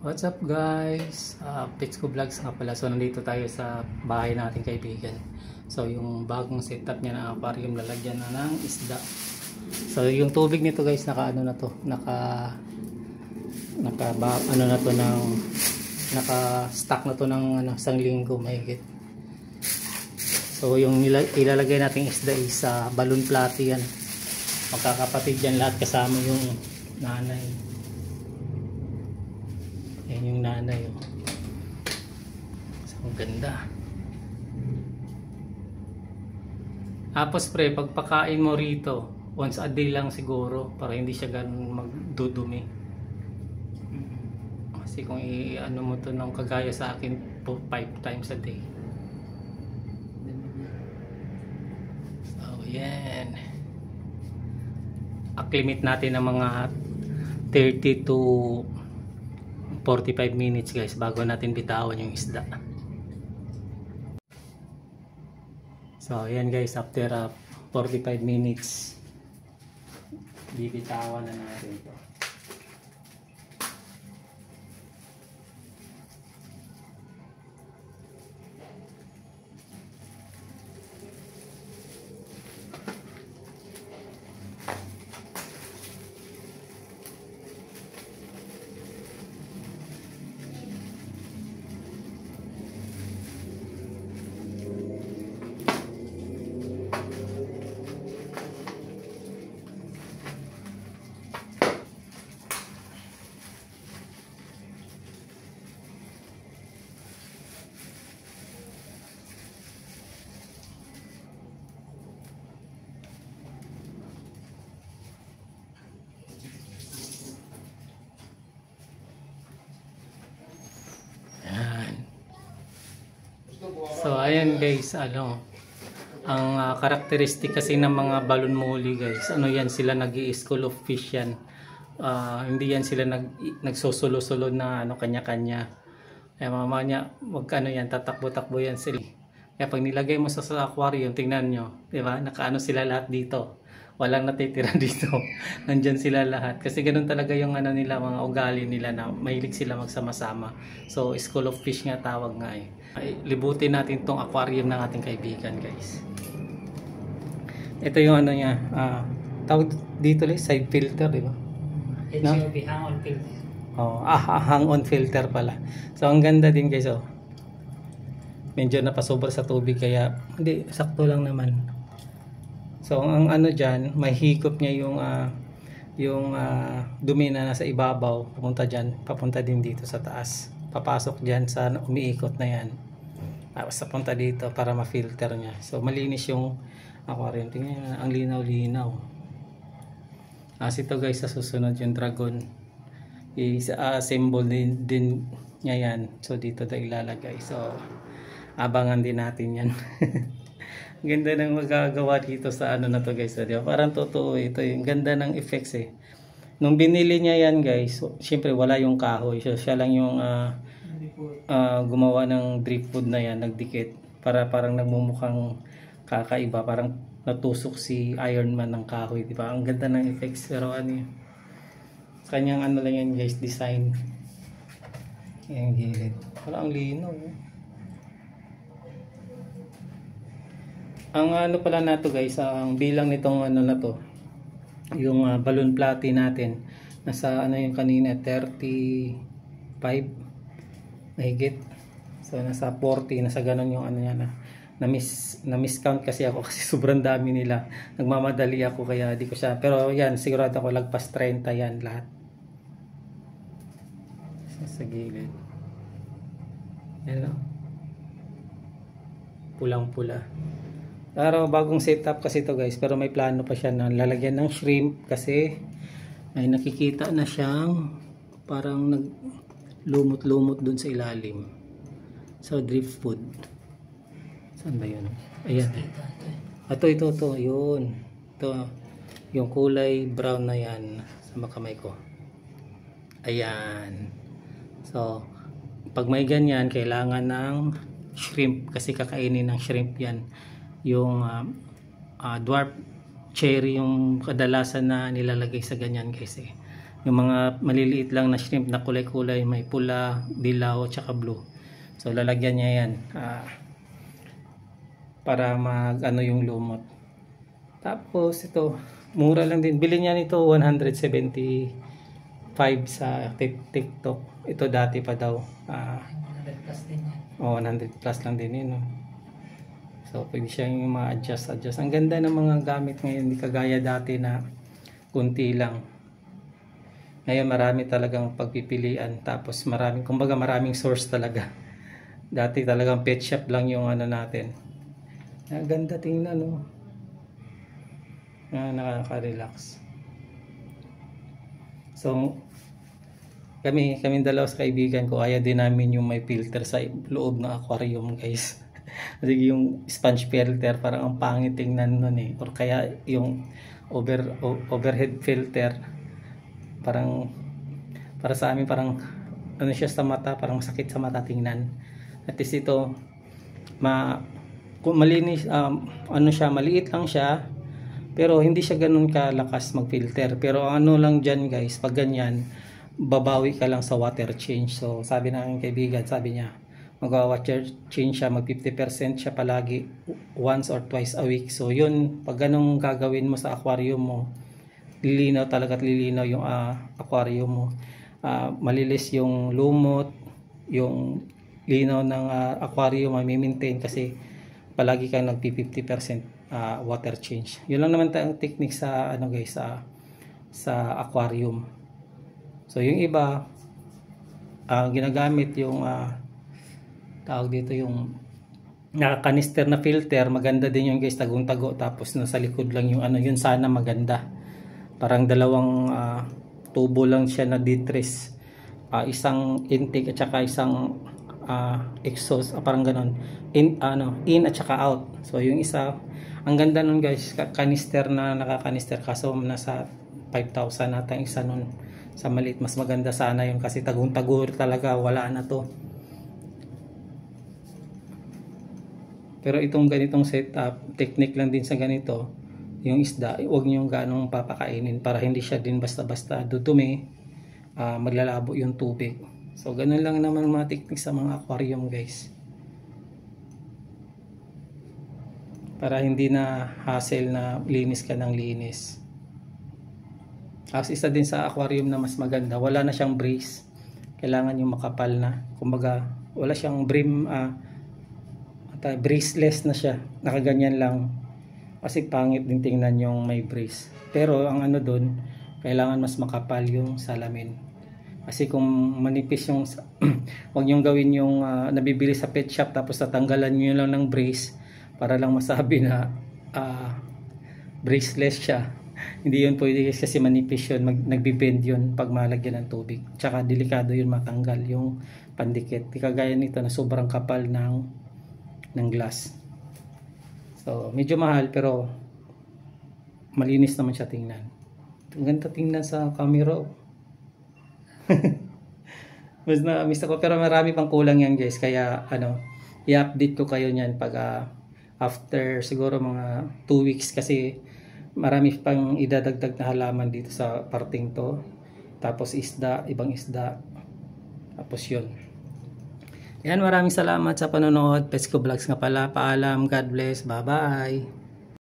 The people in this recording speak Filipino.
What's up guys? Pitsco Vlogs nga pala. So nandito tayo sa bahay nating kaibigan. So yung bagong setup niya na aquarium, lalagyan na ng isda. So yung tubig nito guys, naka ano na to, naka stock na to ng isang linggo mahigit. So yung ilalagay nating isda is balloon platy yan. Magkakapatid yan lahat kasama yung nanay. Yan yung nanay. So, ang ganda. Tapos pre, pagpakain mo rito, once a day lang siguro para hindi siya ganun magdudumi. Kasi kung i-ano mo to ng kagaya sa akin, 5 times a day. So, yan. Acclimate natin ng mga 30 to 45 minutes guys bago natin bitawan yung isda. So ayan guys, after 45 minutes bibitawan na natin ito. So ayan guys, ang karakteristik kasi ng mga balon muli guys, yan sila nag-i-school of fish yan. Hindi yan sila nagsusulo-sulo na kanya-kanya. Kaya mamanya yan, tatakbo-takbo yan sila. Kaya pag nilagay mo sa aquarium, tingnan nyo, di ba? Nakaano sila lahat dito. Walang natitira dito. Nandyan sila lahat. Kasi ganun talaga yung nila, mga ugali nila na mahilig sila magsama-sama. So, school of fish nga tawag nga eh. Libutin natin tong aquarium ng ating kaibigan guys. Ito yung niya. Tawag dito lang, side filter, di ba? HOB, hang-on filter. Hang-on filter pala. So, ang ganda din guys, oh. Medyo napasobra sa tubig kaya, hindi, sakto lang naman. So ang dyan, may hikop niya yung dumi na nasa ibabaw, papunta dyan, papunta din dito sa taas. Papasok dyan sa umiikot na yan. Tapos papunta dito para ma-filter niya. So malinis yung aquarium. Tingnan, ang linaw-linaw. Ito guys, sa susunod yung dragon. I-assemble din niya yan. So dito tayo ilalagay. So abangan din natin yan. Ganda ng magagawa dito sa na to guys, diba? Parang totoo ito, yung ganda ng effects eh. Nung binili niya yan guys, syempre wala yung kahoy, so siya lang yung gumawa ng driftwood na yan, nagdikit para parang nagmumukhang kakaiba, parang natusok si Iron Man ng kahoy, diba? Ang ganda ng effects, pero kanyang lang yan guys, design. Yung gilid, parang ang linaw eh. Ang pala na to guys, ang bilang nitong na to, yung balloon platy natin, nasa yung kanina 35 mahigit. So nasa 40, nasa ganun yung niya na miscount kasi ako kasi sobrang dami nila. Nagmamadali ako kaya di ko siya, pero yan sigurado ako lagpas 30 yan lahat. Sa gilid. Hello. Pulang-pula. Pero bagong setup kasi ito guys, pero may plano pa siya na lalagyan ng shrimp kasi ay nakikita na siyang parang naglumot-lumot dun sa ilalim. So driftwood. Saan ba yun? Ayan. Ito, yun. Ito, yung kulay brown na yan sa makamay ko. Ayan. So, pag may ganyan, kailangan ng shrimp kasi kakainin ng shrimp yan. Yung dwarf cherry yung kadalasan na nilalagay sa ganyan guys eh. Yung mga maliliit lang na shrimp na kulay-kulay, may pula, dilaw, tsaka blue. So lalagyan niya yan para mag ano yung lumot. Tapos ito, mura lang din. Bili niya nito 175 sa TikTok. Ito dati pa daw. 100 plus din yan. 100 plus lang din yun. No? So pwede siyang ma-adjust. Ang ganda ng mga gamit ngayon. Hindi kagaya dati na kunti lang. Ngayon marami talagang pagpipilian. Tapos maraming source talaga. Dati talagang pet shop lang yung ano natin. Ang ganda tingnan, no? Nakaka-relax. So kami dalawa sa kaibigan ko, ayaw din namin yung may filter sa loob ng aquarium, guys. Kasi yung sponge filter parang ang pangit tingnan nun eh. Or kaya yung overhead filter parang para sa amin parang ano siya sa mata, parang masakit sa mata tingnan. At least ito malinis, ano siya, maliit lang siya pero hindi siya ganun kalakas mag-filter. Pero ano lang dyan, guys, pag ganyan babawi ka lang sa water change. So sabi ng aking kaibigan, sabi niya mag-water change siya, mag 50% siya palagi, once or twice a week. So yun, pag ganun gagawin mo sa aquarium mo, lilinaw talaga at lilinaw yung aquarium mo. Malilis yung lumot, yung linaw ng aquarium may maintain kasi palagi kang nag 50% water change. Yun lang naman ang technique sa ano, guys, sa aquarium. So yung iba ginagamit yung tawag dito yung kanister na filter. Maganda din yung, guys, tagong-tago, tapos nasa likod lang yung ano, yun sana maganda. Parang dalawang tubo lang siya na D-trace, isang intake at saka isang exhaust, parang ganon, in at saka out. So yung isa, ang ganda nun, guys, kanister na nakakanister, kaso nasa 5,000 nata yung isa nun. Sa maliit mas maganda sana yun kasi tagong-tago talaga, wala na to. Pero itong ganitong setup, technique lang din sa ganito, yung isda, huwag nyo ganong papakainin para hindi siya din basta-basta dudumi, maglalabo yung tubig. So ganun lang naman mga technique sa mga aquarium, guys, para hindi na hassle na linis ka ng linis. As isa din sa aquarium na mas maganda, wala na siyang brace. Kailangan yung makapal na. Kumbaga, wala siyang brim, braceless na siya. Nakaganyan lang. Kasi pangit din tingnan yung may brace. Pero ang ano doon, kailangan mas makapal yung salamin. Kasi kung manipis yung wag niyong gawin yung nabibili sa pet shop tapos tatanggalan niyo lang ng brace para lang masabi na braceless siya. Hindi yun pwede kasi manipis yun, nagbibend yun pag malagyan ng tubig. Tsaka delikado yun matanggal yung pandikit. Di kagaya nito na sobrang kapal ng glass. So medyo mahal pero malinis naman siya tingnan. Ang ganda tingnan sa camera. Mas na-miss ako, pero marami pang kulang yan, guys. Kaya ano, i-update ko kayo niyan pag after siguro mga 2 weeks kasi marami pang idadagdag na halaman dito sa parting to. Tapos isda, ibang isda. Tapos yun. Yan, maraming salamat sa panonood. Pesco Vlogs nga pala. Paalam. God bless. Bye-bye.